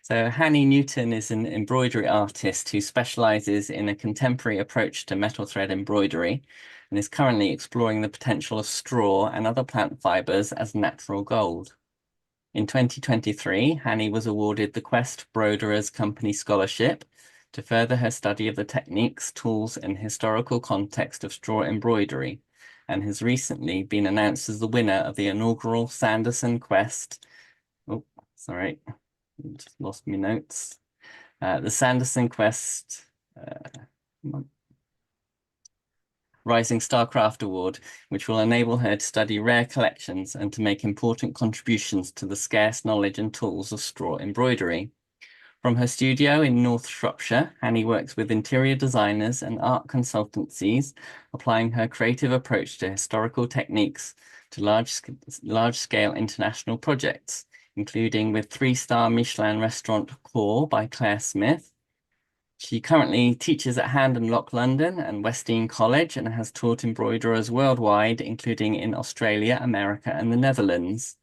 So Hanny Newton is an embroidery artist who specialises in a contemporary approach to metal thread embroidery and is currently exploring the potential of straw and other plant fibres as natural gold. In 2023, Hanny was awarded the QEST Broderers Company Scholarship to further her study of the techniques, tools and historical context of straw embroidery, and has recently been announced as the winner of the inaugural Sanderson QEST. Oh, sorry. Just lost my notes. The Sanderson QEST Rising Star Craft Award, which will enable her to study rare collections and to make important contributions to the scarce knowledge and tools of straw embroidery. From her studio in North Shropshire, Hanny works with interior designers and art consultancies, applying her creative approach to historical techniques to large-scale international projects, including with three-star Michelin restaurant Core by Clare Smyth. She currently teaches at Hand and Lock London and Westdean College and has taught embroiderers worldwide, including in Australia, America, and the Netherlands.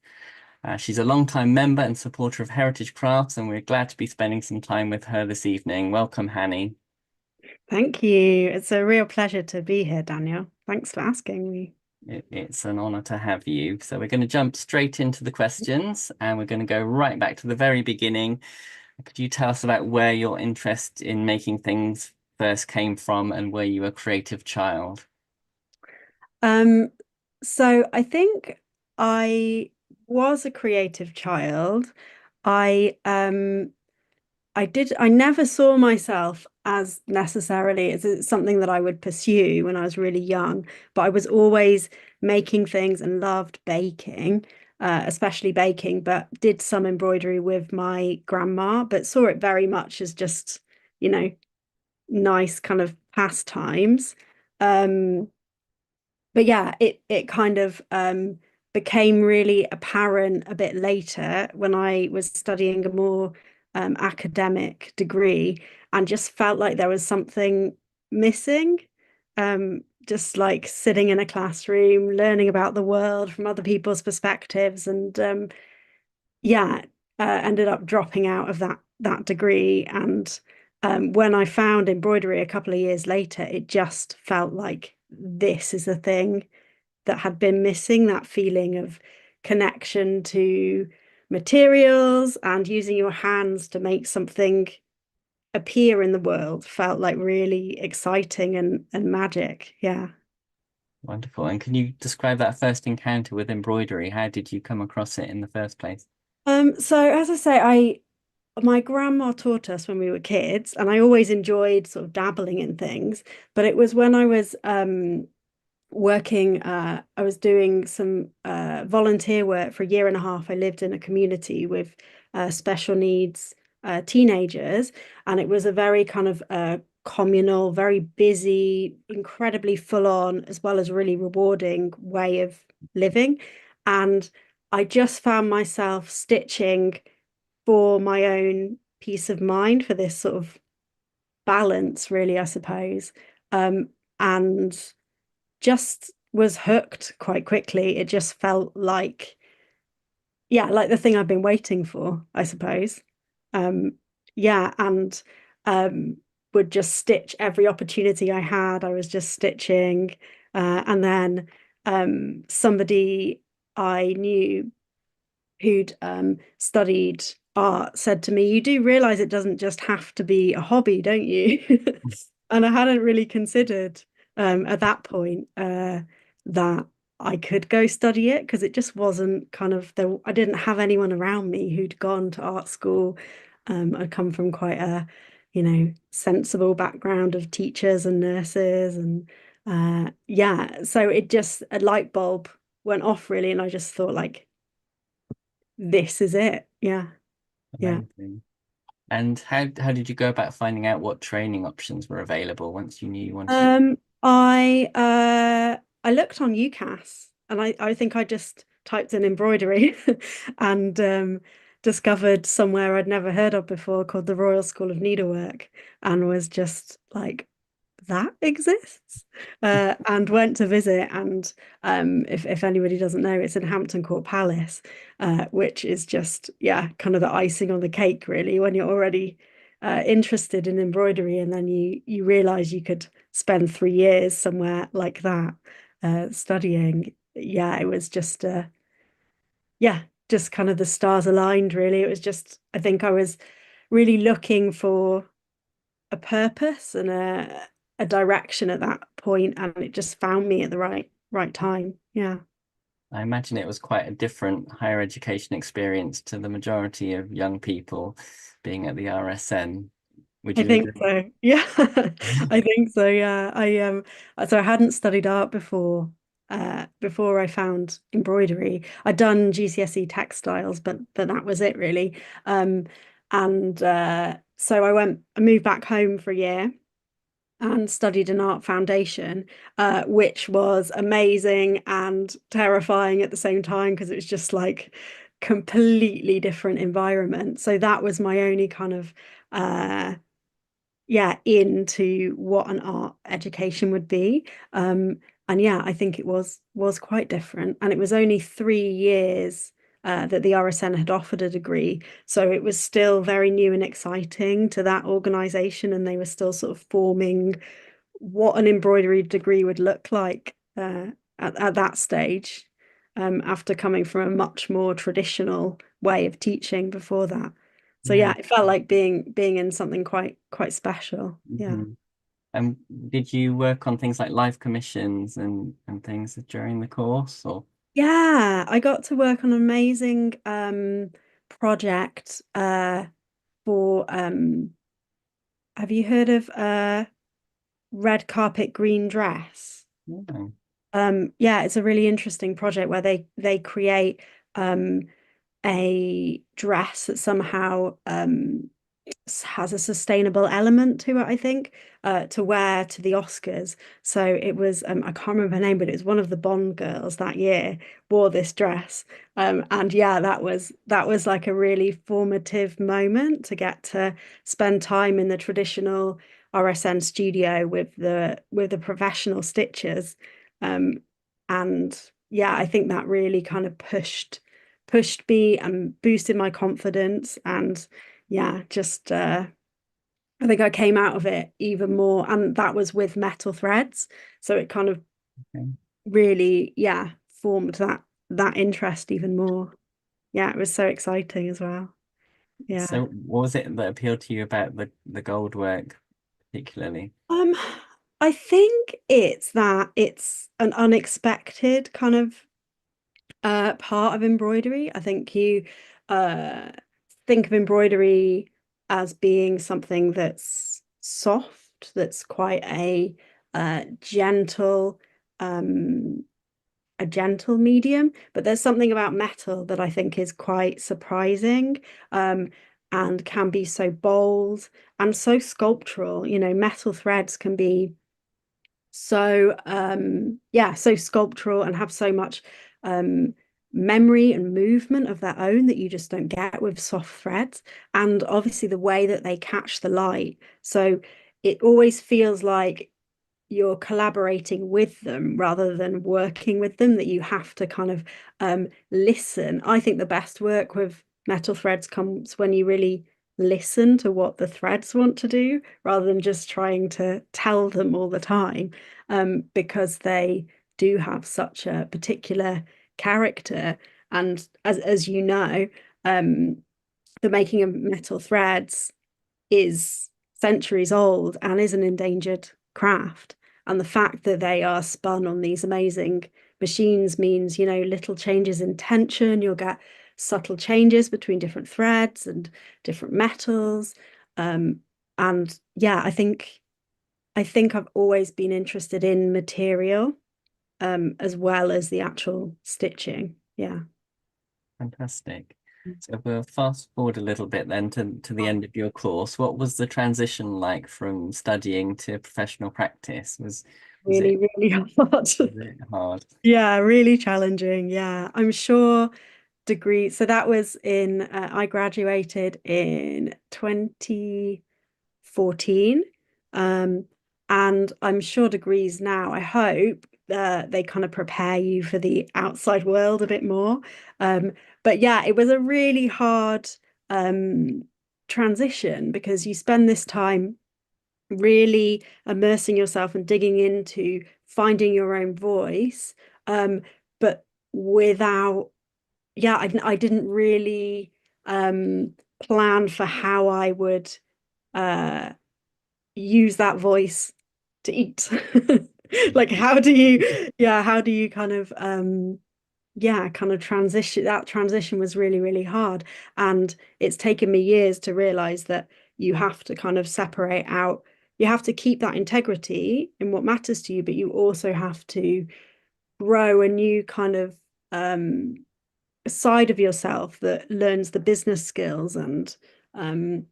She's a long-time member and supporter of Heritage Crafts, and we're glad to be spending some time with her this evening. Welcome, Hanny. Thank you. It's a real pleasure to be here, Daniel. Thanks for asking me. It's an honour to have you. So we're going to jump straight into the questions, and we're going to go right back to the very beginning. Could you tell us about where your interest in making things first came from and were you a creative child? Um, so I think I was a creative child. I never saw myself as necessarily as something that I would pursue when I was really young, but I was always making things and loved baking, especially baking, but did some embroidery with my grandma, but saw it very much as just, you know, nice kind of pastimes. Um, but yeah, it kind of became really apparent a bit later when I was studying a more academic degree and just felt like there was something missing. Just like sitting in a classroom, learning about the world from other people's perspectives, and yeah, ended up dropping out of that degree. And when I found embroidery a couple of years later, it just felt like this is a thing that had been missing, that feeling of connection to materials and using your hands to make something appear in the world felt like really exciting and magic. Yeah. Wonderful. And can you describe that first encounter with embroidery? How did you come across it in the first place? So as I say, my grandma taught us when we were kids, and I always enjoyed sort of dabbling in things. But it was when I was working, I was doing some volunteer work for a year and a half. I lived in a community with special needs teenagers, and it was a very kind of communal, very busy, incredibly full on, as well as really rewarding way of living. And I just found myself stitching for my own peace of mind, for this sort of balance, really, I suppose. And just was hooked quite quickly. It just felt like, yeah, like the thing I've been waiting for, I suppose. Um, yeah, and um, would just stitch every opportunity I had. I was just stitching. And then somebody I knew who'd studied art said to me, "You do realize it doesn't just have to be a hobby, don't you?" And I hadn't really considered at that point that I could go study it because it just wasn't kind of there. I didn't have anyone around me who'd gone to art school. I'd come from quite a, sensible background of teachers and nurses, and yeah, so it just a light bulb went off really, and I just thought like, this is it. Yeah, yeah. Amazing. And how did you go about finding out what training options were available once you knew you wanted to? I looked on UCAS and I think I just typed in embroidery and discovered somewhere I'd never heard of before called the Royal School of Needlework and was just like that exists, and went to visit. And if anybody doesn't know, it's in Hampton Court Palace, which is just, yeah, kind of the icing on the cake, really, when you're already interested in embroidery, and then you realize you could spend 3 years somewhere like that studying. Yeah, it was just yeah, just kind of the stars aligned, really. It was just, I think I was really looking for a purpose and a direction at that point, and it just found me at the right time. Yeah. I imagine it was quite a different higher education experience to the majority of young people being at the RSN. Would I you think agree? so. Yeah. I think so. Yeah. So I hadn't studied art before I found embroidery. I'd done GCSE textiles, but that was it really. And so I moved back home for a year and studied an art foundation, which was amazing and terrifying at the same time because it was just like completely different environment. So that was my only kind of yeah, into what an art education would be. And yeah, I think it was quite different. And it was only 3 years that the RSN had offered a degree. So it was still very new and exciting to that organization, and they were still sort of forming what an embroidery degree would look like at that stage, after coming from a much more traditional way of teaching before that. So Yeah. yeah, it felt like being in something quite special. Yeah. Mhm. And did you work on things like live commissions and things during the course, or? Yeah, I got to work on an amazing project for have you heard of Red Carpet Green Dress? Yeah. Yeah, it's a really interesting project where they create um a dress that somehow has a sustainable element to it, I think, to wear to the Oscars. So it was, I can't remember her name, but it was one of the Bond girls that year wore this dress. And yeah, that was like a really formative moment to get to spend time in the traditional RSN studio with the professional stitchers. Um, and yeah, I think that really kind of pushed me and boosted my confidence. And yeah, just I think I came out of it even more, and that was with metal threads. So it kind of Okay. really, yeah, formed that interest even more. Yeah, it was so exciting as well. Yeah. So what was it that appealed to you about the gold work particularly? Um, I think it's that it's an unexpected kind of part of embroidery. I think you uh, think of embroidery as being something that's soft, that's quite gentle, um, a gentle medium. But there's something about metal that I think is quite surprising, and can be so bold and so sculptural. Metal threads can be so yeah, so sculptural and have so much um memory and movement of their own that you just don't get with soft threads, and obviously the way that they catch the light, so it always feels like you're collaborating with them rather than working with them, that you have to kind of listen. I think the best work with metal threads comes when you really listen to what the threads want to do rather than just trying to tell them all the time, because they do have such a particular character. And as you know, um, the making of metal threads is centuries old and is an endangered craft. And the fact that they are spun on these amazing machines means, little changes in tension, you'll get subtle changes between different threads and different metals. Um, and yeah, I think I've always been interested in material, as well as the actual stitching. Yeah. Fantastic. So we'll fast forward a little bit then to the end of your course. What was the transition like from studying to professional practice? Was it Really, really hard. was it hard? Yeah, really challenging. Yeah, I'm sure degree. So that was I graduated in 2014. Um, And I'm sure degrees now, I hope, they kind of prepare you for the outside world a bit more. But yeah, it was a really hard um, transition because you spend this time really immersing yourself and digging into finding your own voice. But without, yeah, I didn't really plan for how I would uh, use that voice to eat. Like, how do you kind of, yeah, kind of transition? That transition was really, really hard. And it's taken me years to realize that you have to kind of separate out, you have to keep that integrity in what matters to you, but you also have to grow a new kind of side of yourself that learns the business skills and um,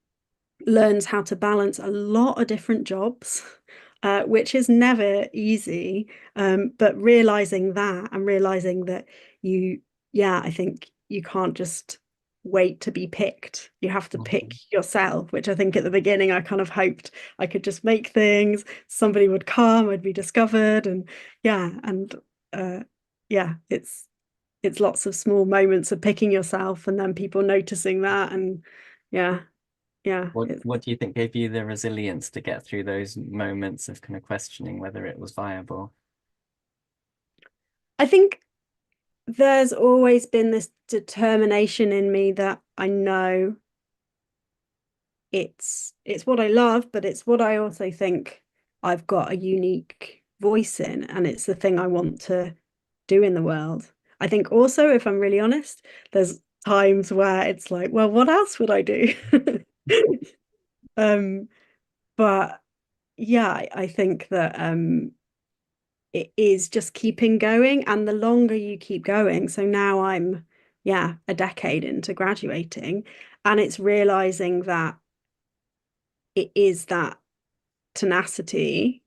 learns how to balance a lot of different jobs, which is never easy. But realizing that and realizing that you, yeah, I think you can't just wait to be picked. You have to pick Mhm. yourself, which I think at the beginning I kind of hoped I could just make things, somebody would come, I'd be discovered, and yeah, and uh, yeah, it's lots of small moments of picking yourself and then people noticing that, and yeah, yeah, What do you think gave you the resilience to get through those moments of kind of questioning whether it was viable? I think there's always been this determination in me that I know it's what I love, but it's what I also think I've got a unique voice in, and it's the thing I want to do in the world. I think also, if I'm really honest, there's times where it's like, well, what else would I do? Um, but yeah, I think that it is just keeping going, and the longer you keep going, so now I'm, yeah, a decade into graduating, and it's realizing that it is that tenacity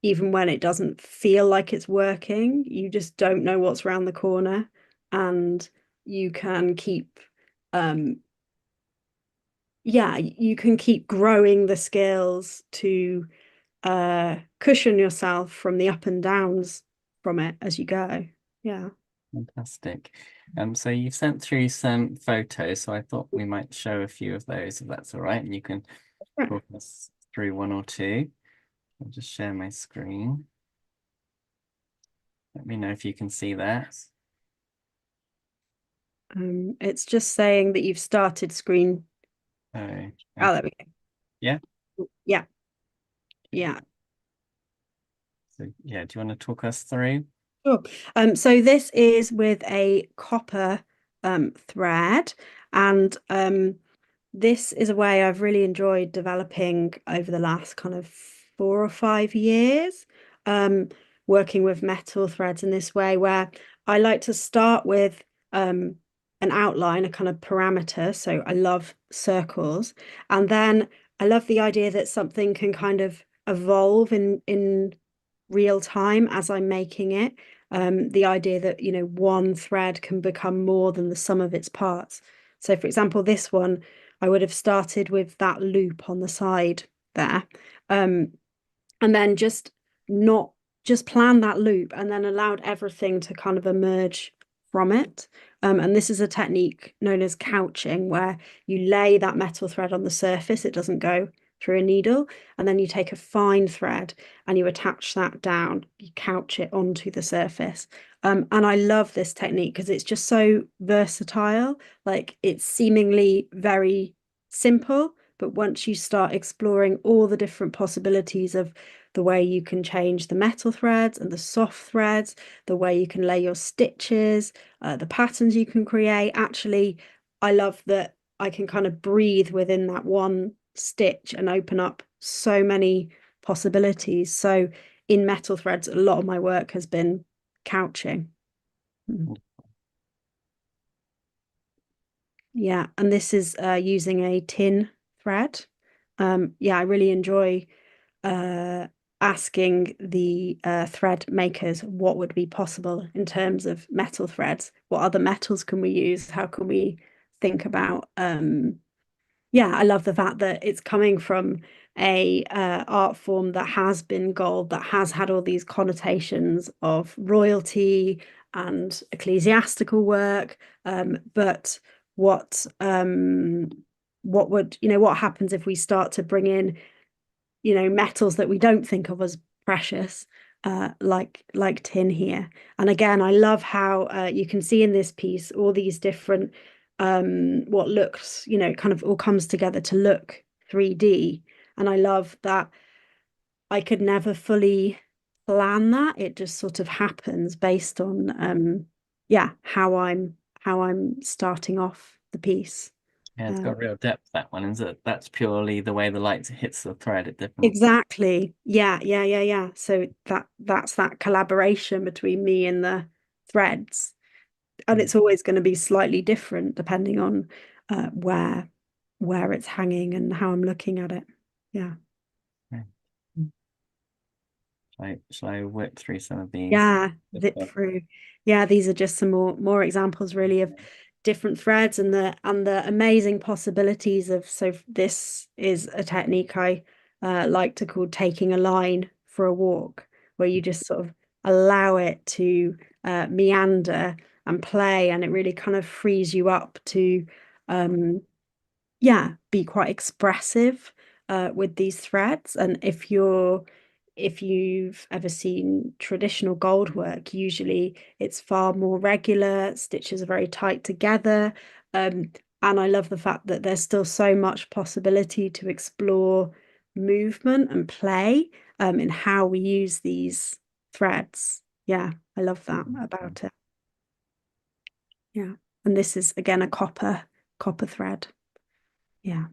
even when it doesn't feel like it's working. You just don't know what's around the corner, and you can keep um yeah, you can keep growing the skills to cushion yourself from the up and downs from it as you go. Yeah. Fantastic. So you've sent through some photos, so I thought we might show a few of those if that's all right, and you can talk us through one or two. I'll just share my screen. Let me know if you can see that. It's just saying that you've started screen. Oh, Oh, okay. there we Yeah. go. Yeah, yeah. So yeah, do you want to talk us through? Sure. So this is with a copper thread, and this is a way I've really enjoyed developing over the last kind of 4 or 5 years, um, working with metal threads in this way, where I like to start with an outline, a kind of parameter. So I love circles, and then I love the idea that something can kind of evolve in real time as I'm making it. The idea that, one thread can become more than the sum of its parts. So, for example, this one, I would have started with that loop on the side there, and then not just plan that loop and then allowed everything to kind of emerge from it. And this is a technique known as couching, where you lay that metal thread on the surface, it doesn't go through a needle, and then you take a fine thread and you attach that down, you couch it onto the surface. And I love this technique because it's just so versatile. Like, it's seemingly very simple, but once you start exploring all the different possibilities of the way you can change the metal threads and the soft threads, the way you can lay your stitches, the patterns you can create. Actually, I love that I can kind of breathe within that one stitch and open up so many possibilities. So in metal threads, a lot of my work has been couching. Yeah, and this is using a tin thread. Yeah, I really enjoy uh, asking the thread makers what would be possible in terms of metal threads. What other metals can we use? How can we think about Yeah, I love the fact that it's coming from a art form that has been gold, that has had all these connotations of royalty and ecclesiastical work. But what what happens if we start to bring in, metals that we don't think of as precious, like tin here. And again, I love how you can see in this piece all these different what looks, kind of all comes together to look 3D. And I love that I could never fully plan that. It just sort of happens based on yeah, how I'm starting off the piece. Yeah, it's Uh, got real depth, that one, is it? That's purely the way the light hits the thread at different. Exactly. Yeah, yeah, yeah, yeah. So that's that collaboration between me and the threads. And Mm, it's always going to be slightly different depending on where it's hanging and how I'm looking at it. Yeah. okay. Shall I whip through some of these? Yeah, Just zip through. Yeah, these are just some more examples really of different threads and the amazing possibilities of, so this is a technique I like to call taking a line for a walk, where you just sort of allow it to meander and play, and it really kind of frees you up to um yeah, be quite expressive with these threads. And if you've ever seen traditional gold work, usually it's far more regular, stitches are very tight together. Um, and I love the fact that there's still so much possibility to explore movement and play in how we use these threads. Yeah, I love that about it. Yeah. And this is again a copper thread. Yeah.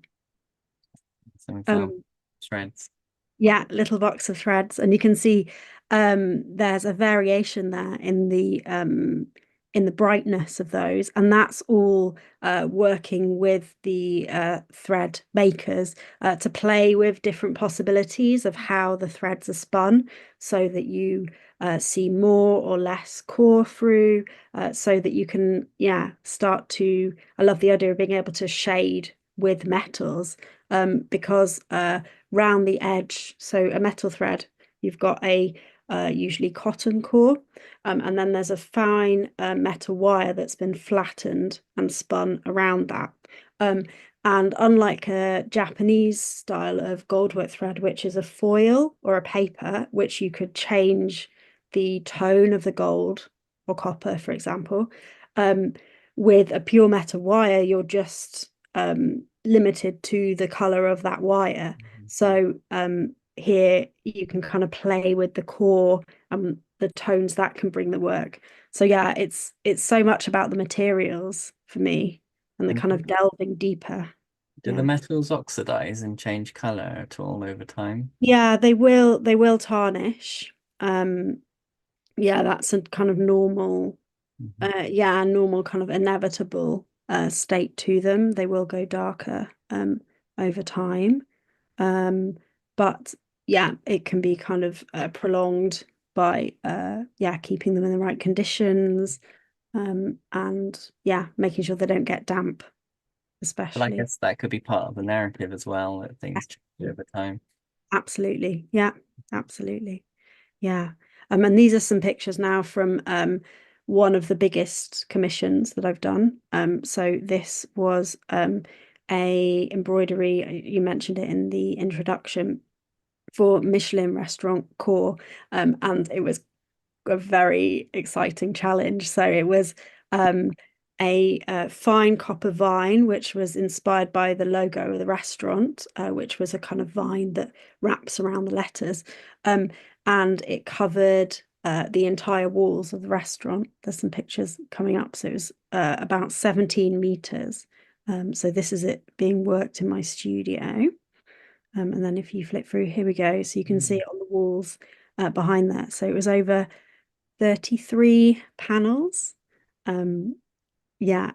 some example Um, threads. Yeah, little box of threads, and you can see there's a variation there in the brightness of those, and that's all working with the thread makers to play with different possibilities of how the threads are spun, so that you see more or less core through, so that you can, yeah, start to. I love the idea of being able to shade with metals, because round the edge. So a metal thread, you've got a usually cotton core, and then there's a fine metal wire that's been flattened and spun around that. Um, and unlike a Japanese style of goldwork thread, which is a foil or a paper, which you could change the tone of the gold or copper, for example, um, with a pure metal wire, you're just limited to the color of that wire. So here you can kind of play with the core and the tones that can bring the work. So yeah, it's so much about the materials for me and the And kind of delving deeper. do the Yeah. metals oxidize and change color at all over time? Yeah, they will tarnish. Um yeah, that's a kind of normal Mhm. normal kind of inevitable state to them. They will go darker over time. Um, but yeah, it can be kind of prolonged by yeah, keeping them in the right conditions, and yeah, making sure they don't get damp, But I especially. guess that could be part of the narrative as well, that things change over time. Absolutely. Yeah, absolutely. Yeah. And these are some pictures now from one of the biggest commissions that I've done. So this was a embroidery, you mentioned it in the introduction, for Michelin restaurant core. And it was a very exciting challenge. So it was um, a fine copper vine, which was inspired by the logo of the restaurant, which was a kind of vine that wraps around the letters. Um, and it covered the entire walls of the restaurant. There's some pictures coming up. So it was about 17 meters. So this is it being worked in my studio. And then if you flip through, here we go. So you can see Mm. it on the walls behind that. So it was over 33 panels. Um, yeah,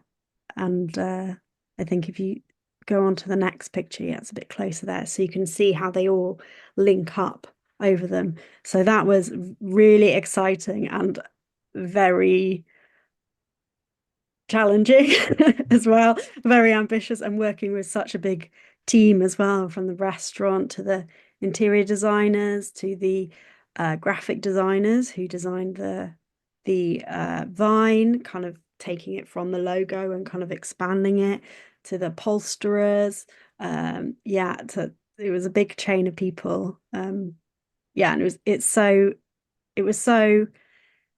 and I think if you go on to the next picture, yeah, it's a bit closer there. So you can see how they all link up over them. So that was really exciting and very challenging as well, very ambitious, and working with such a big team as well, from the restaurant to the interior designers to the graphic designers who designed the vine, kind of taking it from the logo and kind of expanding it, to the upholsterers. Yeah, it was a big chain of people. Yeah, and it was so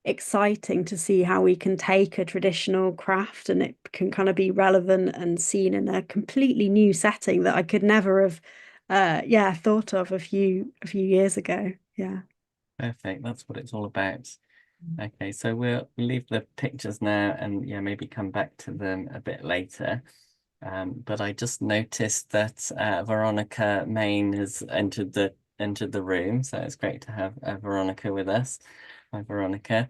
exciting to see how we can take a traditional craft and it can kind of be relevant and seen in a completely new setting that I could never have yeah, thought of a few years ago. Yeah. Perfect. That's what it's all about. Okay, so we'll leave the pictures now and yeah, maybe come back to them a bit later. But I just noticed that Veronica Main has entered the room, so it's great to have Veronica with us. Hi, Veronica.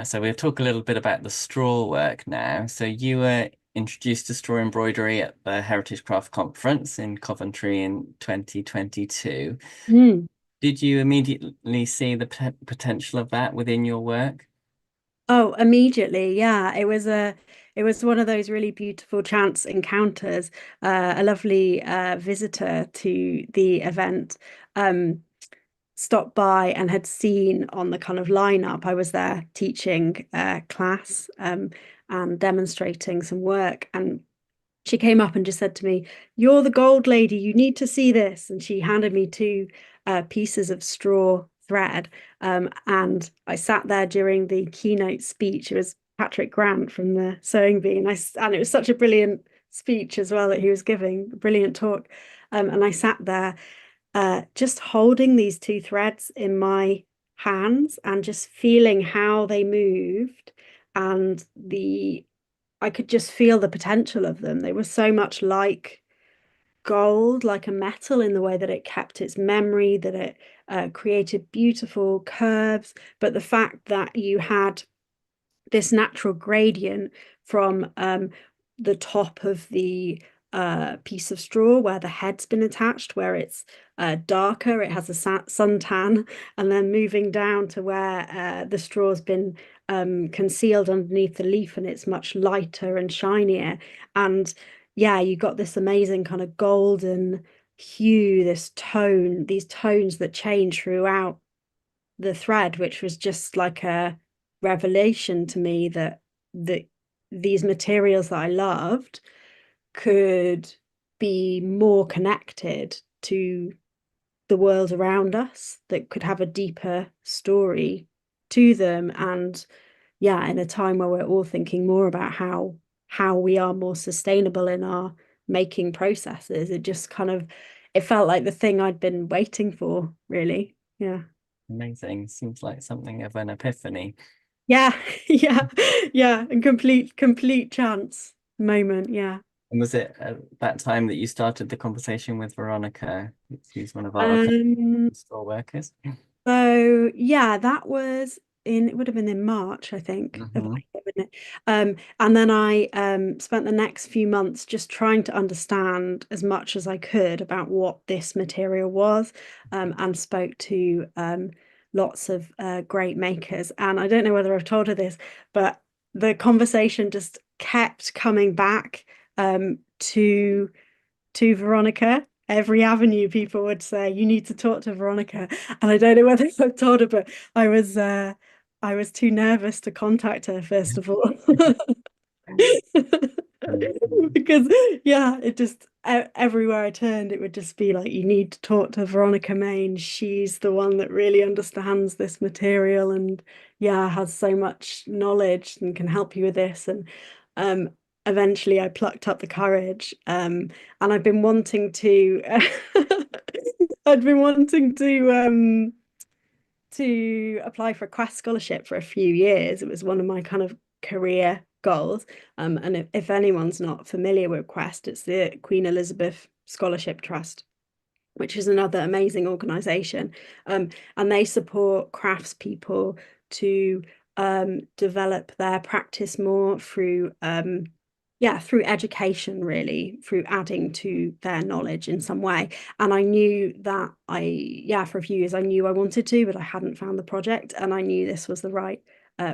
So we'll talk a little bit about the straw work now. So you were introduced to straw embroidery at the Heritage Craft Conference in Coventry in 2022. Mm. Did you immediately see the potential of that within your work? Oh, immediately. Yeah. It was one of those really beautiful chance encounters. A lovely visitor to the event stopped by and had seen on the kind of lineup. I was there teaching class and demonstrating some work, and she came up and just said to me, "You're the gold lady. You need to see this." And she handed me two pieces of straw thread. And I sat there during the keynote speech. It was Patrick Grant from the Sewing Bee, and it was such a brilliant speech as well that he was giving, a brilliant talk. And I sat there just holding these two threads in my hands and just feeling how they moved, and the I could just feel the potential of them. They were so much like gold, like a metal, in the way that it kept its memory, that it created beautiful curves. But the fact that you had this natural gradient from the top of the piece of straw where the head's been attached, where it's darker, it has a suntan, and then moving down to where the straw's been concealed underneath the leaf and it's much lighter and shinier. And yeah, you got this amazing kind of golden hue, this tone, these tones that change throughout the thread, which was just like a revelation to me that these materials that I loved could be more connected to the world around us, that could have a deeper story to them. And yeah, in a time where we're all thinking more about how we are more sustainable in our making processes, it just kind of it felt like the thing I'd been waiting for, really. Yeah. Amazing. Seems like something of an epiphany. Yeah, yeah, yeah, and complete chance moment. Yeah. And was it at that time that you started the conversation with Veronica, who's one of our Um, store workers? so yeah, that was it would have been in March, I think, of Hmm. that year, wouldn't it? And then I spent the next few months just trying to understand as much as I could about what this material was, and spoke to lots of great makers. And I don't know whether I've told her this, but the conversation just kept coming back to Veronica. Every avenue, people would say, "You need to talk to Veronica." And I don't know whether I've told her, but I was too nervous to contact her, first of all. Because yeah, it just everywhere I turned, it would just be like, you need to talk to Veronica Main. She's the one that really understands this material and yeah, has so much knowledge and can help you with this. And um eventually I plucked up the courage. And I've been wanting to I'd been wanting to apply for a QEST scholarship for a few years. It was one of my kind of career goals. And if anyone's not familiar with QEST, it's the Queen Elizabeth Scholarship Trust, which is another amazing organization. And they support craftspeople to develop their practice more through yeah, through education, really, through adding to their knowledge in some way. And I knew that yeah, for a few years I knew I wanted to, but I hadn't found the project, and I knew this was the right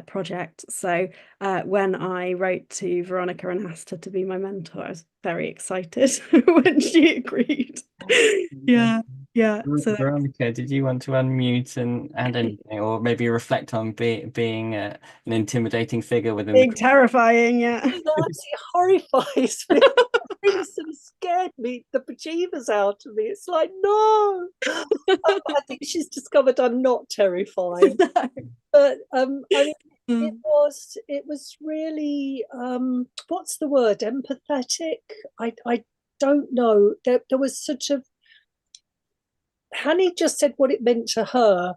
project. So when I wrote to Veronica and asked her to be my mentor, I was very excited when she agreed. Yeah, yeah. So Veronica, did you want to unmute and add anything, or maybe reflect on being an intimidating figure within the being terrifying, yeah. That actually horrifies me. It really sort of scared me, the bejeebers out of me. It's like, no. I think she's discovered I'm not terrifying. No. But I mean, Mm. it was really what's the word? Empathetic? I don't know. There was sort of Hanny just said what it meant to her,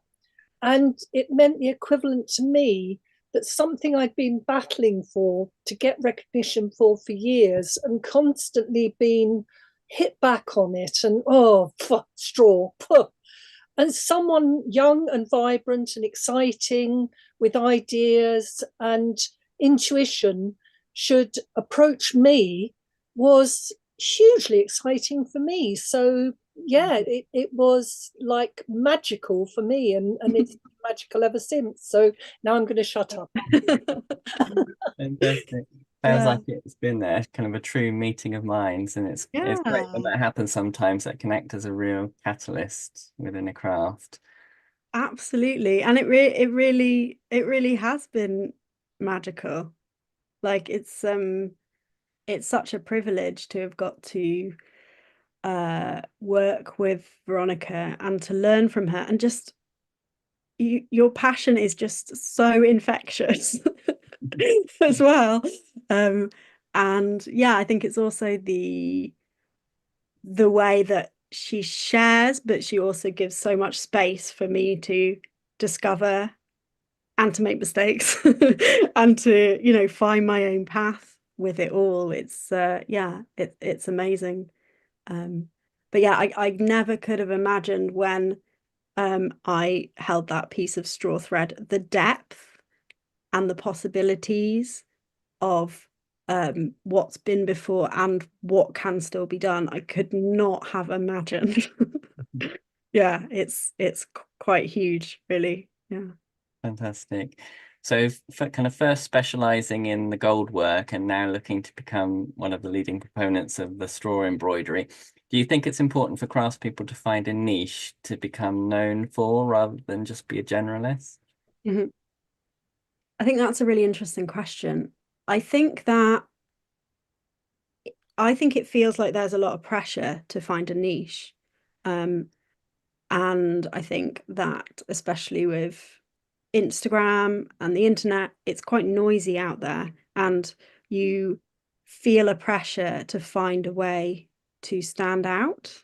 and it meant the equivalent to me, that something I'd been battling for to get recognition for years and constantly been hit back on it, and straw. And someone young and vibrant and exciting with ideas and intuition should approach me was hugely exciting for me. So yeah, it was like magical for me, and it's magical ever since. So now I'm going to shut up. Fantastic. Sounds like it's been there, kind of a true meeting of minds, and it's great when that happens sometimes. That can act as a real catalyst within a craft. Absolutely. And it really has been magical. Like it's such a privilege to have got to work with Veronica and to learn from her, and just your passion is just so infectious as well. And yeah, I think it's also the way that she shares, but she also gives so much space for me to discover and to make mistakes and to, you know, find my own path with it all. It's it's amazing. But yeah, I never could have imagined when I held that piece of straw thread, the depth and the possibilities of what's been before and what can still be done. I could not have imagined. Yeah, it's quite huge, really. Yeah. Fantastic. So for kind of first specializing in the gold work and now looking to become one of the leading proponents of the straw embroidery, do you think it's important for craftspeople to find a niche to become known for rather than just be a generalist? Mm-hmm. I think that's a really interesting question. I think that it feels like there's a lot of pressure to find a niche. And I think that especially with Instagram and the internet, it's quite noisy out there, and you feel a pressure to find a way to stand out.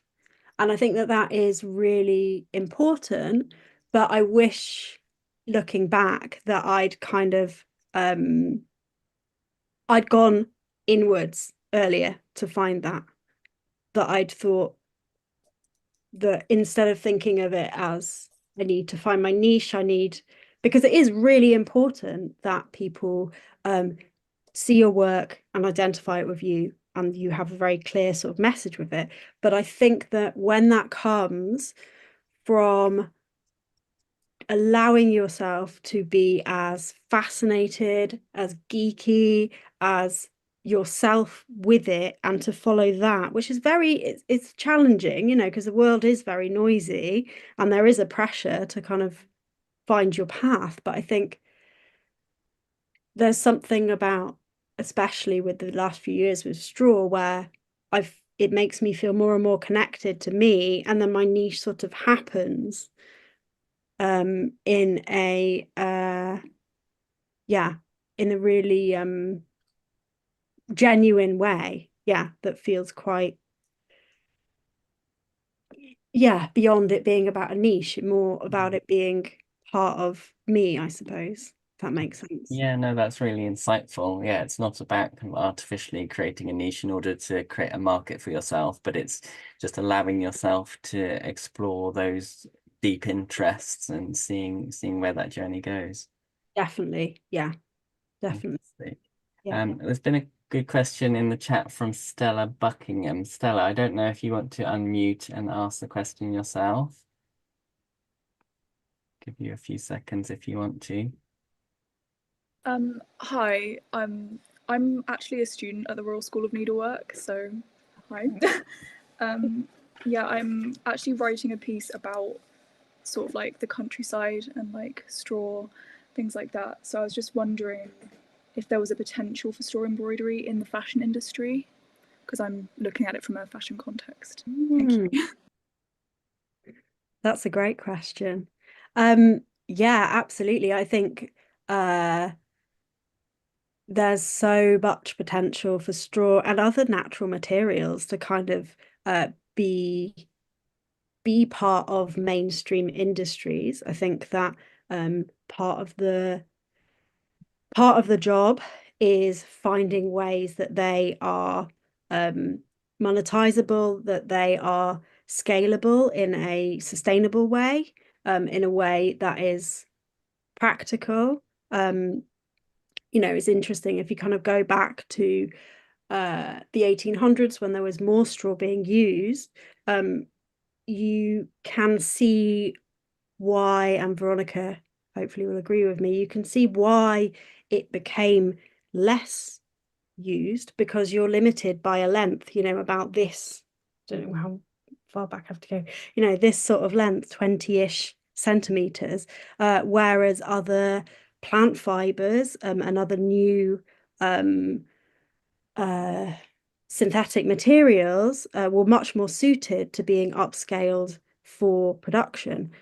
And I think that that is really important. But I wish, looking back, that I'd gone inwards earlier to find that I'd thought that instead of thinking of it as I need to find my niche, because it is really important that people see your work and identify it with you, and you have a very clear sort of message with it. But I think that when that comes from allowing yourself to be as fascinated, as geeky, as yourself with it, and to follow that, which is it's challenging, you know, because the world is very noisy and there is a pressure to kind of find your path. But I think there's something about, especially with the last few years with straw, where it makes me feel more and more connected to me, and then my niche sort of happens in a in a really genuine way, that feels quite beyond it being about a niche, more about it being part of me, I suppose, if that makes sense. Yeah, no, that's really insightful. Yeah, it's not about kind of artificially creating a niche in order to create a market for yourself, but it's just allowing yourself to explore those deep interests and seeing where that journey goes. Definitely. Yeah, definitely. Yeah. There's been a good question in the chat from Stella Buckingham. Stella, I don't know if you want to unmute and ask the question yourself. Give you a few seconds if you want to. Hi, I'm actually a student at the Royal School of Needlework, so hi. Yeah, I'm actually writing a piece about sort of like the countryside and like straw, things like that. So I was just wondering if there was a potential for straw embroidery in the fashion industry, because I'm looking at it from a fashion context. Thank you. That's a great question. Yeah, absolutely. I think there's so much potential for straw and other natural materials to kind of be part of mainstream industries. I think that part of the job is finding ways that they are monetizable, that they are scalable in a sustainable way, in a way that is practical. It's interesting if you kind of go back to the 1800s when there was more straw being used, you can see why, and Veronica hopefully will agree with me, you can see why it became less used, because you're limited by a length, about this, I don't know how far back I have to go, this sort of length, 20-ish centimeters, whereas other plant fibers and other new synthetic materials were much more suited to being upscaled for production.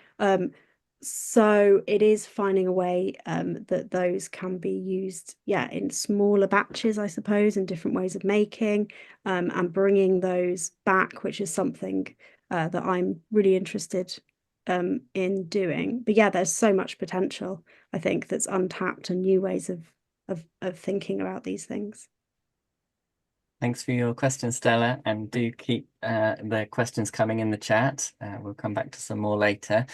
So it is finding a way that those can be used, in smaller batches, I suppose, in different ways of making, and bringing those back, which is something that I'm really interested in doing. But yeah, there's so much potential, I think, that's untapped, and new ways of thinking about these things. Thanks for your question, Stella, and do keep the questions coming in the chat. We'll come back to some more later.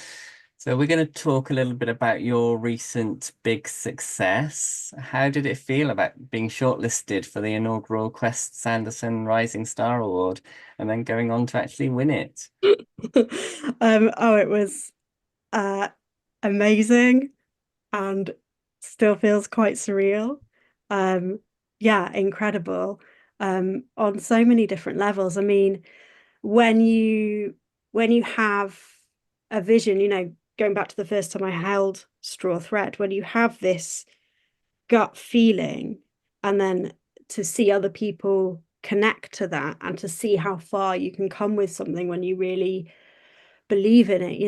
So we're going to talk a little bit about your recent big success. How did it feel about being shortlisted for the inaugural QEST Sanderson Rising Star Award and then going on to actually win it? It was amazing, and still feels quite surreal. Yeah, incredible on so many different levels. I mean, when you have a vision, going back to the first time I held straw thread, when you have this gut feeling, and then to see other people connect to that, and to see how far you can come with something when you really believe in it,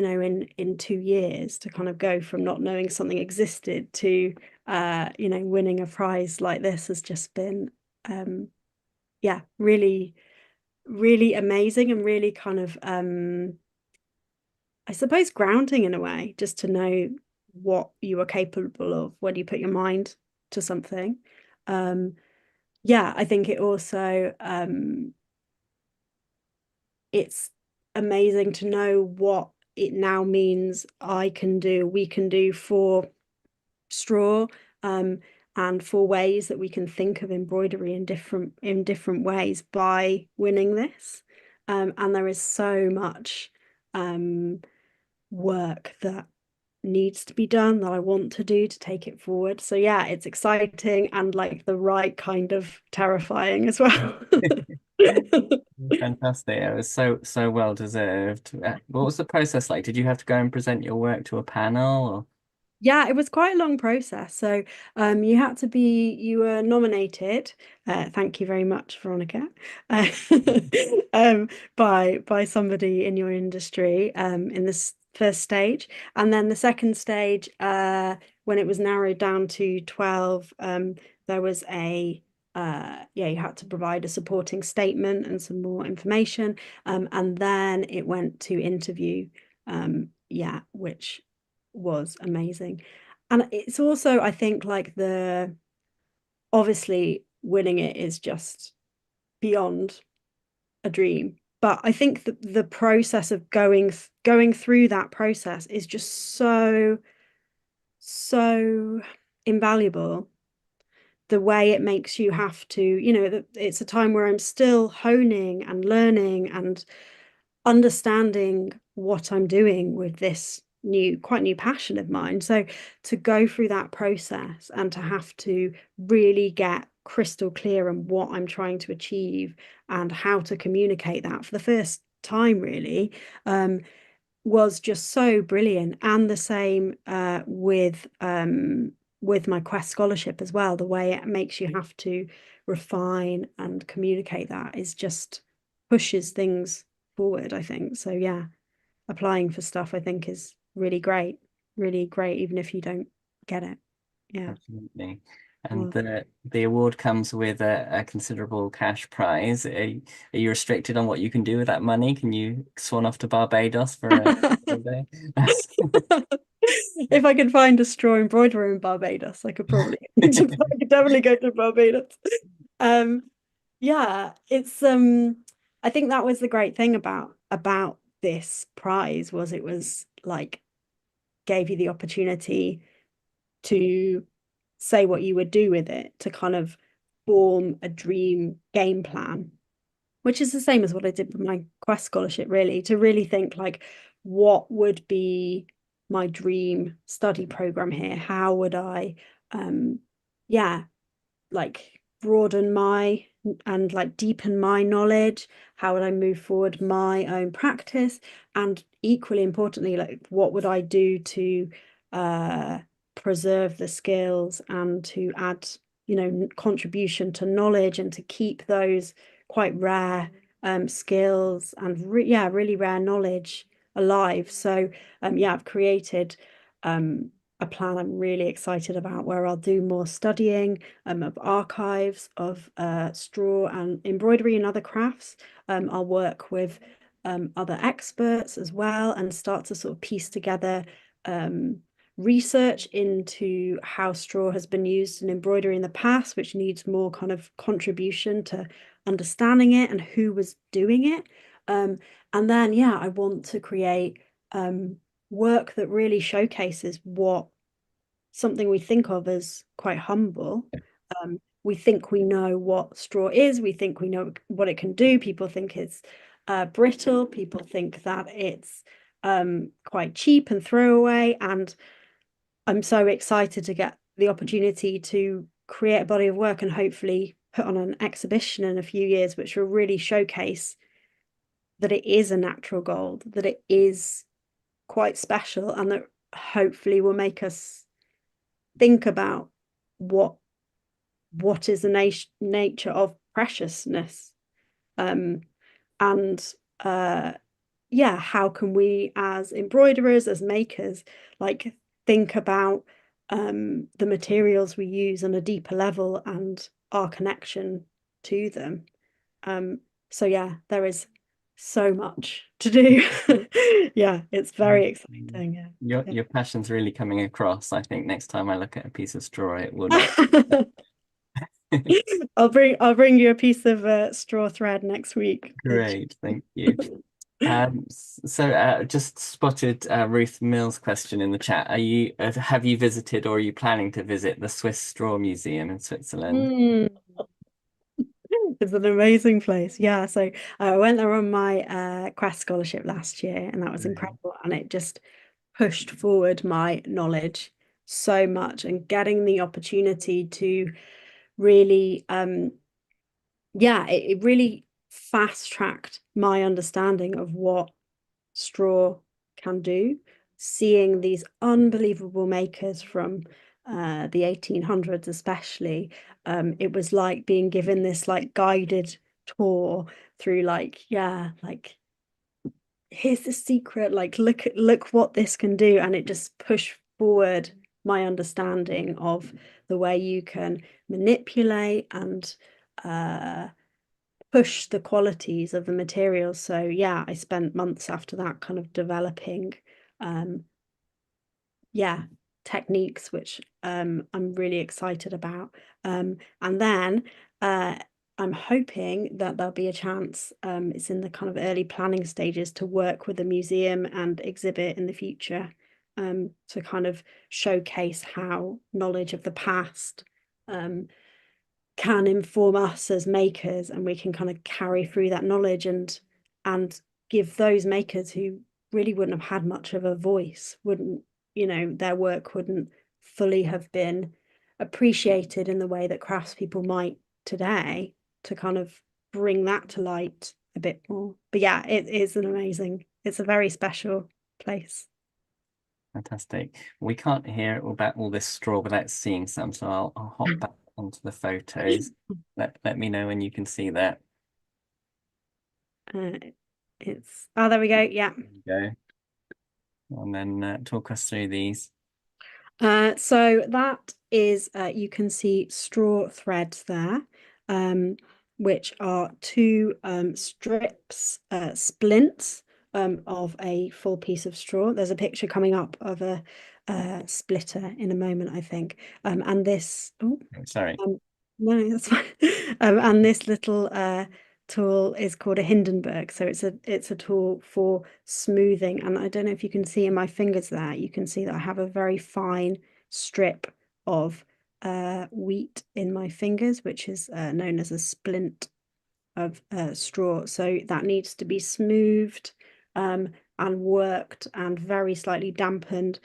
in 2 years, to kind of go from not knowing something existed to winning a prize like this has just been really, really amazing, and really kind of I suppose grounding in a way, just to know what you are capable of when you put your mind to something. I think it also it's amazing to know what it now means we can do for straw, and for ways that we can think of embroidery in different ways by winning this. And there is so much work that needs to be done, that I want to do to take it forward. So yeah, it's exciting, and like the right kind of terrifying as well. Fantastic. It was so well deserved. What was the process like? Did you have to go and present your work to a panel or? Yeah, it was quite a long process. So you were nominated, thank you very much, Veronica, uh, by somebody in your industry in this first stage. And then the second stage, when it was narrowed down to 12, there was you had to provide a supporting statement and some more information. And then it went to interview, which was amazing. And it's also, I think, like obviously winning it is just beyond a dream, but I think that the process of going through that process is just so invaluable. The way it makes you have to, it's a time where I'm still honing and learning and understanding what I'm doing with this quite new passion of mine. So to go through that process and to have to really get crystal clear on what I'm trying to achieve and how to communicate that for the first time really was just so brilliant. And the same with my QEST scholarship as well. The way it makes you have to refine and communicate that is just pushes things forward, I think. So yeah, applying for stuff I think is really great, even if you don't get it. Yeah, absolutely. And the award comes with a considerable cash prize. Are you restricted on what you can do with that money? Can you swan off to Barbados for a day? If I could find a straw embroiderer in Barbados, I could probably I could definitely go to Barbados. Yeah, it's I think that was the great thing about this prize was it was like gave you the opportunity to say what you would do with it, to kind of form a dream game plan, which is the same as what I did with my QEST scholarship, really, to really think like, what would be my dream study program here? How would I, yeah, like broaden my and like deepen my knowledge? How would I move forward my own practice? And equally importantly, like what would I do to preserve the skills and to add, you know, contribution to knowledge and to keep those quite rare skills and really rare knowledge alive. So yeah, I've created a plan I'm really excited about where I'll do more studying of archives of straw and embroidery and other crafts. I'll work with other experts as well and start to sort of piece together research into how straw has been used in embroidery in the past, which needs more kind of contribution to understanding it and who was doing it. And then, yeah, I want to create work that really showcases what something we think of as quite humble. We think we know what straw is, we think we know what it can do. People think it's brittle, people think that it's quite cheap and throwaway. And I'm so excited to get the opportunity to create a body of work and hopefully put on an exhibition in a few years, which will really showcase that it is a natural gold, that it is quite special, and that hopefully will make us think about what is the nature of preciousness, and yeah, how can we as embroiderers, as makers, like think about the materials we use on a deeper level and our connection to them. So yeah, there is so much to do. Yeah, it's very exciting. Yeah. Your passion's really coming across. I think next time I look at a piece of straw, it will not. I'll bring you a piece of straw thread next week. Great, thank you. So just spotted Ruth Mill's question in the chat. Have you visited or are you planning to visit the Swiss Straw Museum in Switzerland? It's an amazing place. Yeah, so I went there on my QEST scholarship last year, and that was incredible. And it just pushed forward my knowledge so much, and getting the opportunity to really, yeah, it really fast-tracked my understanding of what straw can do. Seeing these unbelievable makers from the 1800s especially, it was like being given this like guided tour through like, yeah, like here's the secret, like look what this can do. And it just pushed forward my understanding of the way you can manipulate and push the qualities of the materials. So yeah, I spent months after that kind of developing yeah, techniques which I'm really excited about. And then I'm hoping that there'll be a chance, it's in the kind of early planning stages, to work with a museum and exhibit in the future, to kind of showcase how knowledge of the past can inform us as makers, and we can kind of carry through that knowledge and give those makers who really wouldn't have had much of a voice, wouldn't, you know, their work wouldn't fully have been appreciated in the way that craftspeople might today, to kind of bring that to light a bit more. But yeah, it is it's a very special place. Fantastic. We can't hear about all this straw without seeing some, so I'll hop back onto the photos. Let me know when you can see that. Oh, there we go. Yeah. There you go. And then talk us through these. So that is, you can see straw threads there, which are two strips, splints of a full piece of straw. There's a picture coming up of a splitter in a moment, I think. And this, oh, Sorry. no, that's fine. And this little tool is called a Hindenburg. So it's a tool for smoothing. And I don't know if you can see in my fingers there, you can see that I have a very fine strip of wheat in my fingers, which is known as a splint of straw. So that needs to be smoothed and worked and very slightly dampened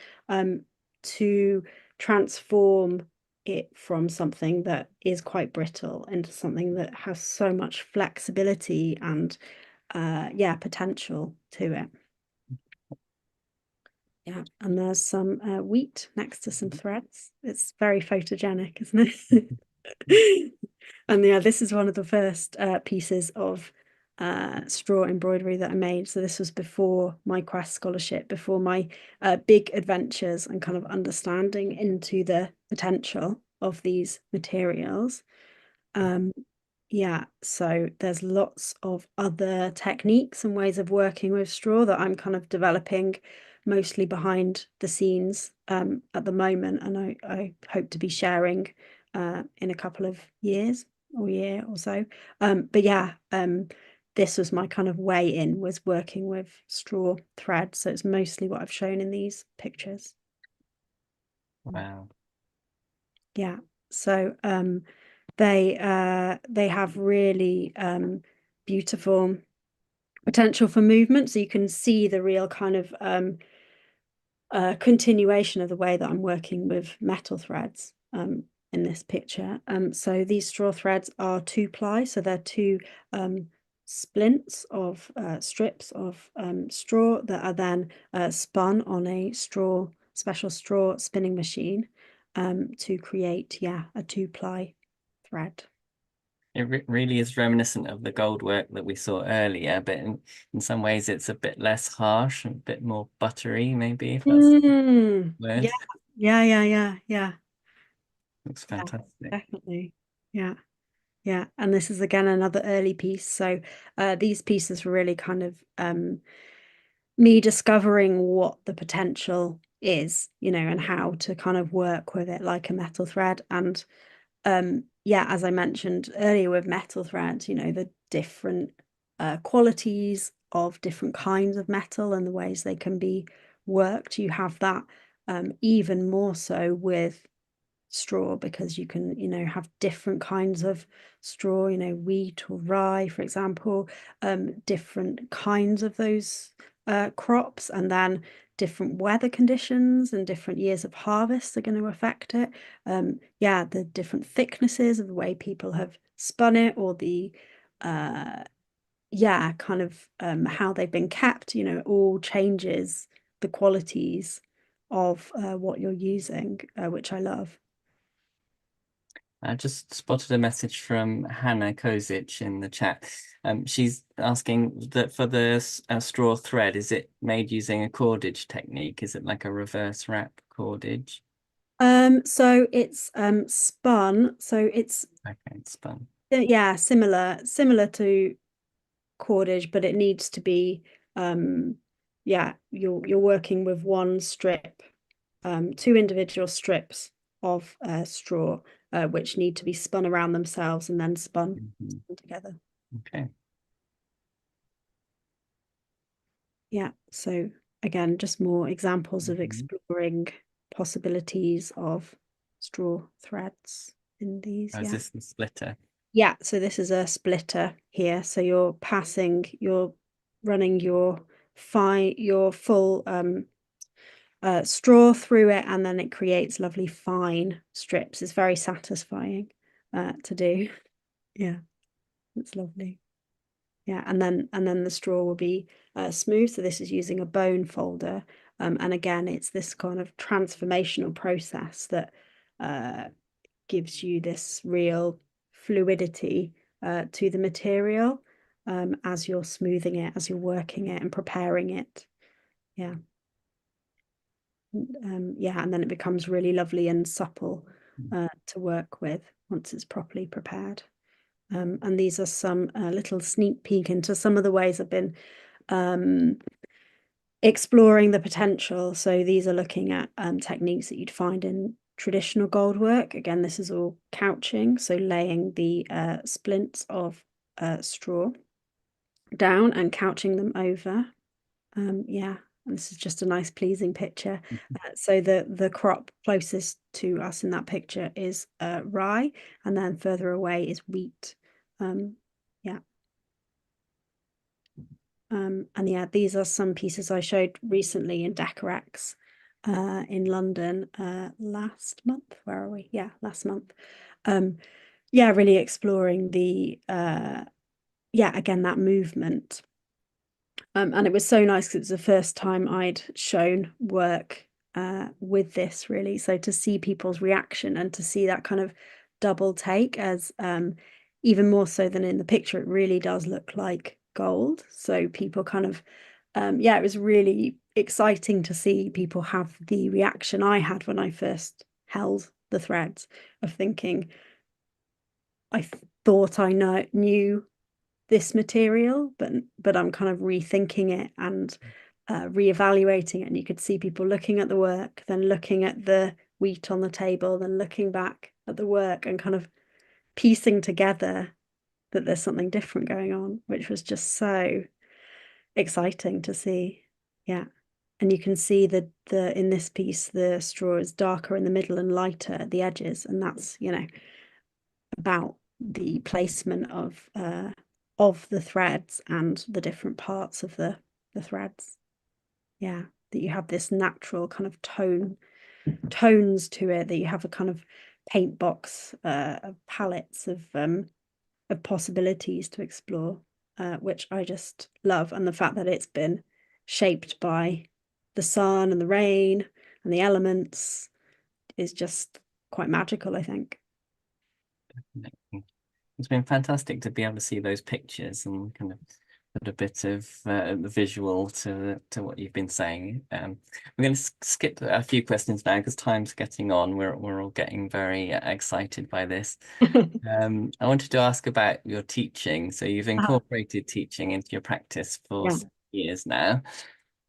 to transform it from something that is quite brittle into something that has so much flexibility and yeah, potential to it. Yeah, and there's some wheat next to some threads. It's very photogenic, isn't it? And yeah, this is one of the first pieces of straw embroidery that I made. So this was before my QEST scholarship, before my big adventures and kind of understanding into the potential of these materials. Yeah, so there's lots of other techniques and ways of working with straw that I'm kind of developing mostly behind the scenes at the moment, and I hope to be sharing in a couple of years or year or so. But yeah, this was my kind of way in, was working with straw thread. So it's mostly what I've shown in these pictures. Wow. Yeah, so they have really beautiful potential for movement. So you can see the real kind of continuation of the way that I'm working with metal threads in this picture. So these straw threads are 2-ply, so they're two splints of strips of straw that are then spun on a special straw spinning machine to create, yeah, a 2-ply thread. It really is reminiscent of the gold work that we saw earlier, but in some ways it's a bit less harsh and a bit more buttery, maybe, if that's the word. Yeah. Looks fantastic. Definitely. Yeah. And this is again another early piece. So these pieces were really kind of me discovering what the potential is, you know, and how to kind of work with it like a metal thread. And yeah, as I mentioned earlier with metal thread, you know, the different qualities of different kinds of metal and the ways they can be worked. You have that even more so with straw, because you can, you know, have different kinds of straw, you know, wheat or rye, for example, different kinds of those crops, and then different weather conditions and different years of harvest are going to affect it. Yeah, the different thicknesses of the way people have spun it, or the yeah, kind of how they've been kept, you know, all changes the qualities of what you're using, which I love. I just spotted a message from Hannah Kozic in the chat. She's asking that for the straw thread, is it made using a cordage technique? Is it like a reverse wrap cordage? So it's spun. So it's Okay, it's spun. yeah, similar to cordage, but it needs to be yeah, you're working with one strip, two individual strips of straw, which need to be spun around themselves and then spun together. Okay. Yeah, so again, just more examples of exploring possibilities of straw threads in these. Is this the splitter? Yeah, so this is a splitter here. So you're running your your full straw through it, and then it creates lovely fine strips. It's very satisfying to do. Yeah, it's lovely. Yeah, and then the straw will be smooth. So this is using a bone folder, and again, it's this kind of transformational process that gives you this real fluidity to the material as you're smoothing it, as you're working it and preparing it. Yeah. Yeah, and then it becomes really lovely and supple to work with once it's properly prepared. And these are some little sneak peek into some of the ways I've been exploring the potential. So these are looking at techniques that you'd find in traditional gold work. Again, this is all couching, so laying the splints of straw down and couching them over. Yeah, and this is just a nice pleasing picture. So the crop closest to us in that picture is rye, and then further away is wheat. Yeah. And yeah, these are some pieces I showed recently in Decorex in London last month. Where are we? Yeah, last month. Yeah, really exploring the yeah, again, that movement. And it was so nice because it was the first time I'd shown work with this, really. So to see people's reaction and to see that kind of double take, as even more so than in the picture, it really does look like gold. So people kind of, yeah, it was really exciting to see people have the reaction I had when I first held the threads, of thinking, I thought I knew this material, but I'm kind of rethinking it and reevaluating it. And you could see people looking at the work, then looking at the wheat on the table, then looking back at the work and kind of piecing together that there's something different going on, which was just so exciting to see. Yeah. And you can see the in this piece, the straw is darker in the middle and lighter at the edges, and that's, you know, about the placement of the threads and the different parts of the threads. Yeah, that you have this natural kind of tones to it, that you have a kind of paint box of palettes of possibilities to explore, which I just love. And the fact that it's been shaped by the sun and the rain and the elements is just quite magical, I think. It's been fantastic to be able to see those pictures and kind of put a bit of the visual to what you've been saying. We're going to skip a few questions now because time's getting on. We're all getting very excited by this. I wanted to ask about your teaching. So you've incorporated teaching into your practice for 6 years now.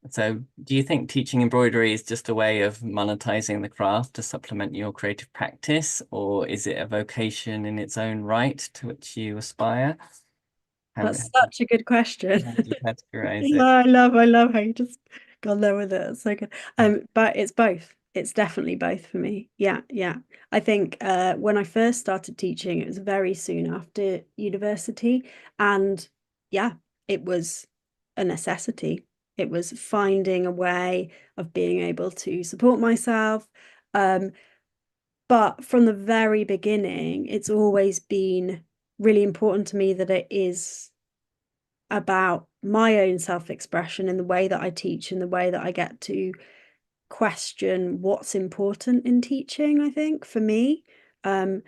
So do you think teaching embroidery is just a way of monetizing the craft to supplement your creative practice, or is it a vocation in its own right to which you aspire? That's such a good question. How do you categorize it? Yeah, I love how you just gone there with it. It's so good. But it's both. It's definitely both for me. Yeah. I think when I first started teaching, it was very soon after university, and yeah, it was a necessity. It was finding a way of being able to support myself. But from the very beginning, it's always been really important to me that it is about my own self-expression in the way that I teach, in the way that I get to question what's important in teaching, I think, for me. And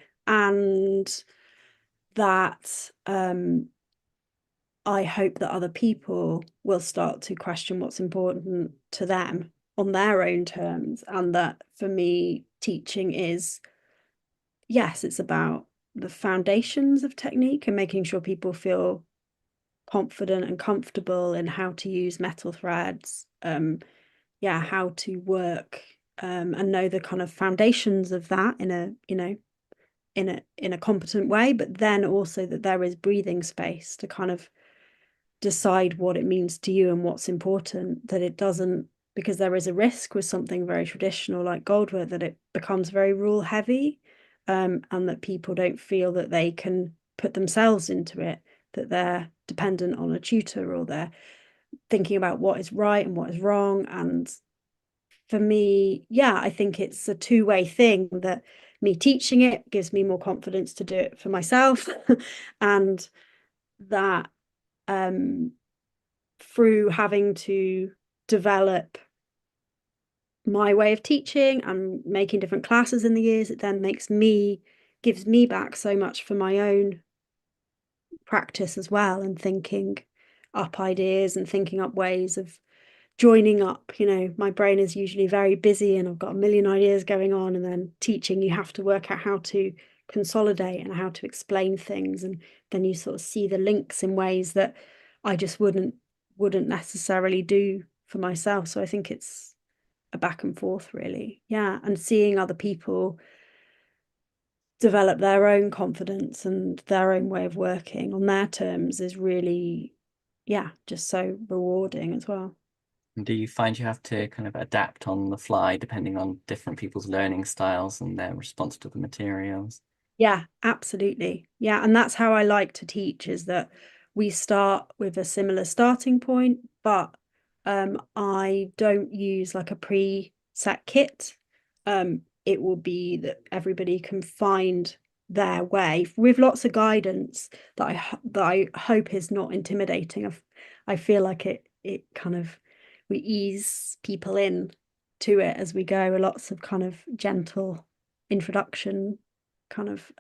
that I hope that other people will start to question what's important to them on their own terms. And that for me, teaching is, yes, it's about the foundations of technique and making sure people feel confident and comfortable in how to use metal threads, yeah, how to work and know the kind of foundations of that in a, you know, in a competent way, but then also that there is breathing space to kind of decide what it means to you and what's important, that it doesn't, because there is a risk with something very traditional like goldwork that it becomes very rule heavy, and that people don't feel that they can put themselves into it, that they're dependent on a tutor or they're thinking about what is right and what is wrong. And for me, yeah, I think it's a two-way thing, that me teaching it gives me more confidence to do it for myself and that through having to develop my way of teaching and making different classes in the years, it then gives me back so much for my own practice as well, and thinking up ideas and thinking up ways of joining up. My brain is usually very busy and I've got a million ideas going on, and then teaching, you have to work out how to consolidate and how to explain things, and then you sort of see the links in ways that I just wouldn't necessarily do for myself. So I think it's a back and forth, really. Yeah. And seeing other people develop their own confidence and their own way of working on their terms is really, yeah, just so rewarding as well. And do you find you have to kind of adapt on the fly depending on different people's learning styles and their response to the materials? Yeah, absolutely. Yeah. And that's how I like to teach, is that we start with a similar starting point, but I don't use like a pre-set kit. It will be that everybody can find their way with lots of guidance that I hope is not intimidating. I feel like it kind of, we ease people in to it as we go. Lots of kind of gentle introduction kind of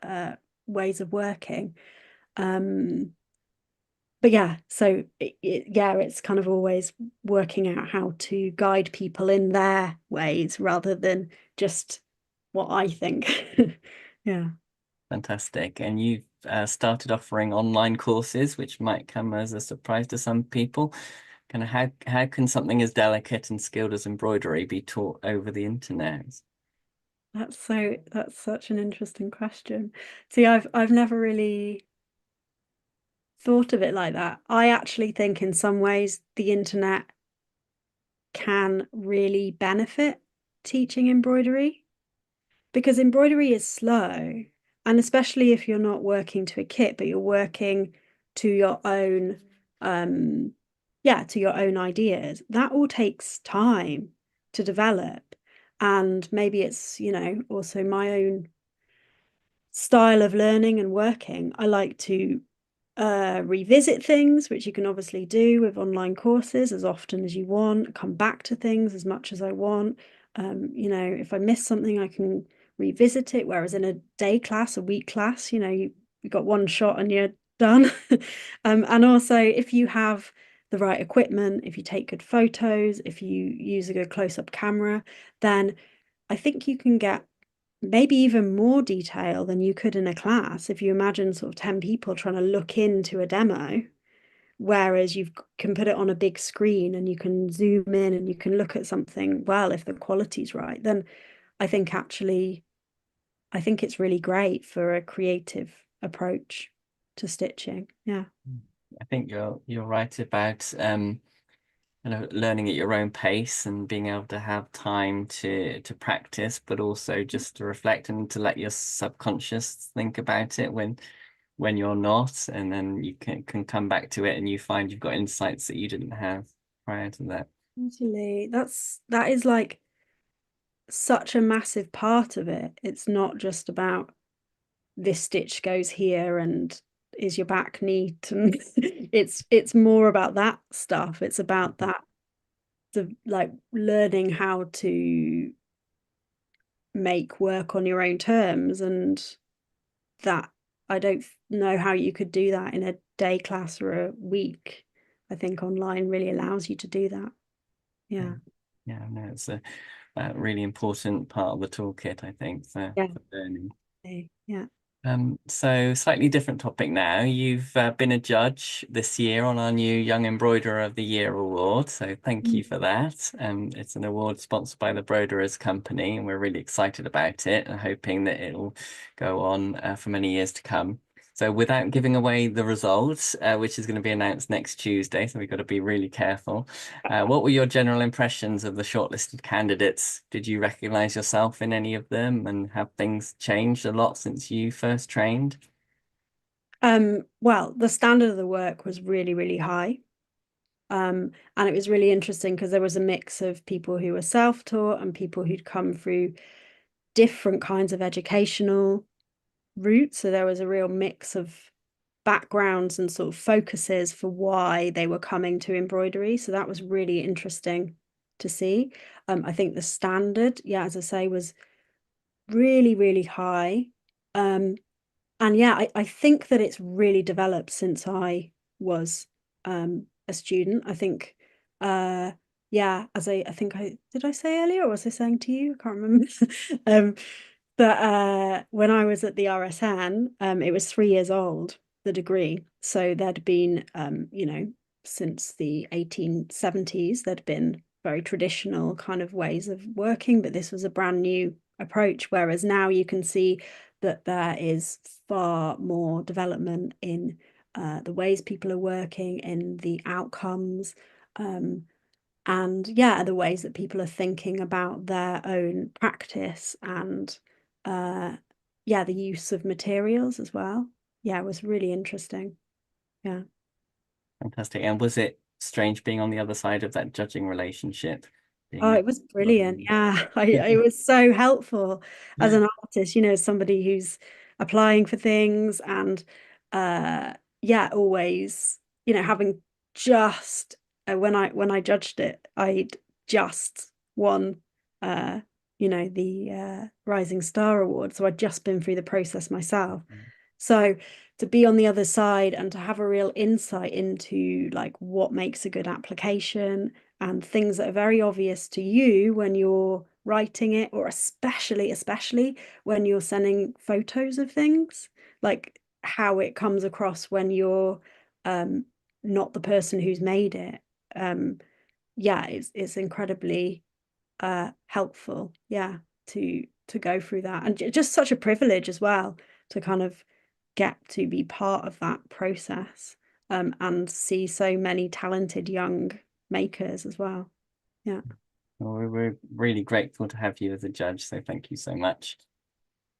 ways of working. But yeah, so it's kind of always working out how to guide people in their ways rather than just what I think. Yeah. Fantastic. And you've started offering online courses, which might come as a surprise to some people. Kind of how can something as delicate and skilled as embroidery be taught over the internet? That's such an interesting question. See, I've never really thought of it like that. I actually think in some ways the internet can really benefit teaching embroidery, because embroidery is slow, and especially if you're not working to a kit, but you're working to your own to your own ideas, that all takes time to develop. And maybe it's also my own style of learning and working. I like to revisit things, which you can obviously do with online courses as often as you want, come back to things as much as I want. If I miss something, I can revisit it, whereas in a day class, a week class, you got one shot and you're done. And also, if you have the right equipment, if you take good photos, if you use a good close-up camera, then I think you can get maybe even more detail than you could in a class. If you imagine sort of 10 people trying to look into a demo, whereas you can put it on a big screen and you can zoom in and you can look at something, well, if the quality's right, then I think it's really great for a creative approach to stitching. Yeah. I think you're right about learning at your own pace and being able to have time to practice, but also just to reflect and to let your subconscious think about it when you're not, and then you can come back to it and you find you've got insights that you didn't have prior to that. Totally. That is like such a massive part of it. It's not just about this stitch goes here and is your back neat, and it's more about that stuff. It's about that, like learning how to make work on your own terms, and that I don't know how you could do that in a day class or a week. I think online really allows you to do that. Yeah. Yeah, no, it's a really important part of the toolkit, I think, for learning. Yeah. So slightly different topic now. You've been a judge this year on our new Young Embroiderer of the Year award, so thank you for that. It's an award sponsored by the Broderers Company, and we're really excited about it and hoping that it will go on for many years to come. So without giving away the results, which is going to be announced next Tuesday, so we've got to be really careful. What were your general impressions of the shortlisted candidates? Did you recognise yourself in any of them, and have things changed a lot since you first trained? Well, the standard of the work was really, really high. And it was really interesting because there was a mix of people who were self-taught and people who'd come through different kinds of educational routes. So there was a real mix of backgrounds and sort of focuses for why they were coming to embroidery. So that was really interesting to see. I think the standard, yeah, as I say, was really, really high. And yeah, I think that it's really developed since I was a student. I think yeah, as I think I did I say earlier, or was I saying to you? I can't remember. But when I was at the RSN, it was 3 years old, the degree. So there'd been you know, since the 1870s, there'd been very traditional kind of ways of working, but this was a brand new approach. Whereas now you can see that there is far more development in the ways people are working, in the outcomes, and yeah, the ways that people are thinking about their own practice and yeah, the use of materials as well. Yeah, it was really interesting. Yeah. Fantastic. And was it strange being on the other side of that judging relationship? Oh, it was brilliant. Yeah, it was so helpful as an artist, you know, somebody who's applying for things and yeah, always, you know, having just when I judged it, I'd just won you know, the Rising Star Award. So I'd just been through the process myself. So to be on the other side and to have a real insight into like what makes a good application and things that are very obvious to you when you're writing it, or especially when you're sending photos of things, like how it comes across when you're not the person who's made it. Yeah, it's incredibly helpful, yeah, to go through that, and just such a privilege as well to kind of get to be part of that process and see so many talented young makers as well. Yeah. Well, we're really grateful to have you as a judge, so thank you so much.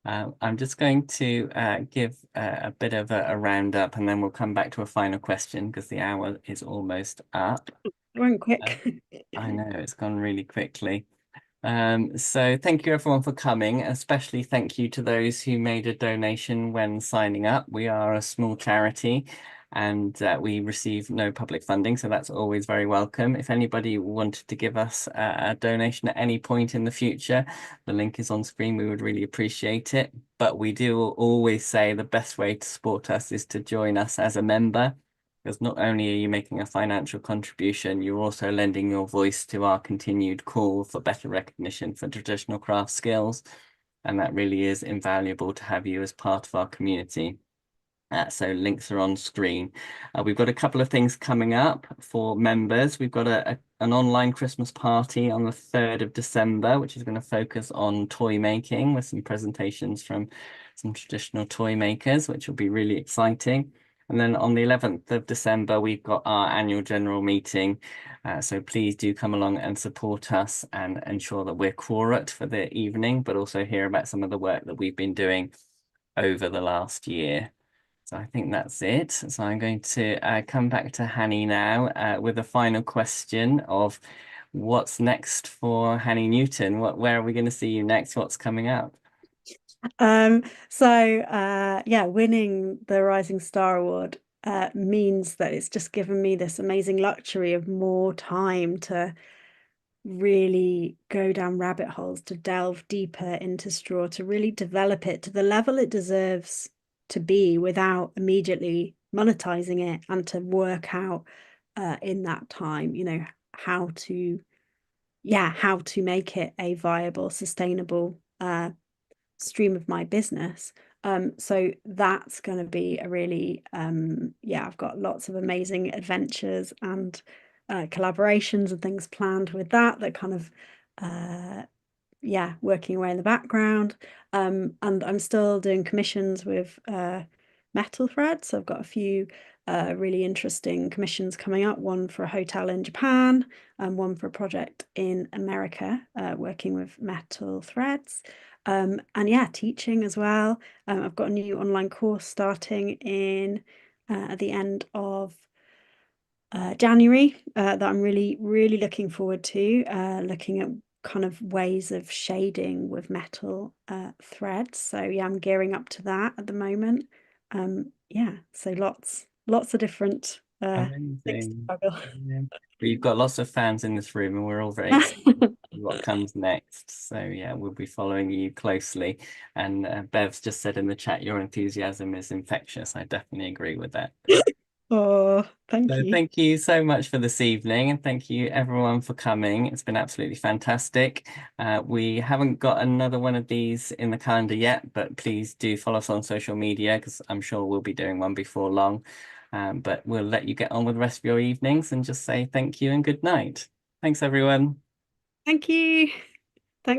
I'm just going to give a bit of a roundup, and then we'll come back to a final question because the hour is almost up. It went quick. I know, it's gone really quickly. So thank you everyone for coming, especially thank you to those who made a donation when signing up. We are a small charity and we receive no public funding, so that's always very welcome. If anybody wanted to give us a donation at any point in the future, the link is on screen. We would really appreciate it. But we do always say the best way to support us is to join us as a member, because not only are you making a financial contribution, you're also lending your voice to our continued call for better recognition for traditional craft skills. And that really is invaluable to have you as part of our community. So links are on screen. We've got a couple of things coming up for members. We've got an online Christmas party on the 3rd of December, which is going to focus on toy making with some presentations from some traditional toy makers, which will be really exciting. And then on the 11th of December, we've got our annual general meeting. So please do come along and support us and ensure that we're quorate for the evening, but also hear about some of the work that we've been doing over the last year. So I think that's it. So I'm going to come back to Hanny now with a final question of what's next for Hanny Newton? Where are we going to see you next? What's coming up? Yeah, winning the Rising Star Award means that it's just given me this amazing luxury of more time to really go down rabbit holes, to delve deeper into straw, to really develop it to the level it deserves to be without immediately monetizing it, and to work out in that time, you know, how to make it a viable, sustainable stream of my business. So that's going to be a really yeah, I've got lots of amazing adventures and collaborations and things planned with that kind of yeah, working away in the background. And I'm still doing commissions with metal threads. So I've got a few really interesting commissions coming up, one for a hotel in Japan and one for a project in America, working with metal threads. And yeah, teaching as well. I've got a new online course starting in at the end of January that I'm really looking forward to, looking at kind of ways of shading with metal threads. So yeah, I'm gearing up to that at the moment. Yeah, so lots of different things to Amazing. juggle. Yeah. We've got lots of fans in this room and we're all very excited to see what comes next. So yeah, we'll be following you closely. And Bev's just said in the chat, your enthusiasm is infectious. I definitely agree with that. Oh, thank So you. thank you so much for this evening, and thank you everyone for coming. It's been absolutely fantastic. We haven't got another one of these in the calendar yet, but please do follow us on social media because I'm sure we'll be doing one before long. But we'll let you get on with the rest of your evenings and just say thank you and good night. Thanks, everyone. Thank you.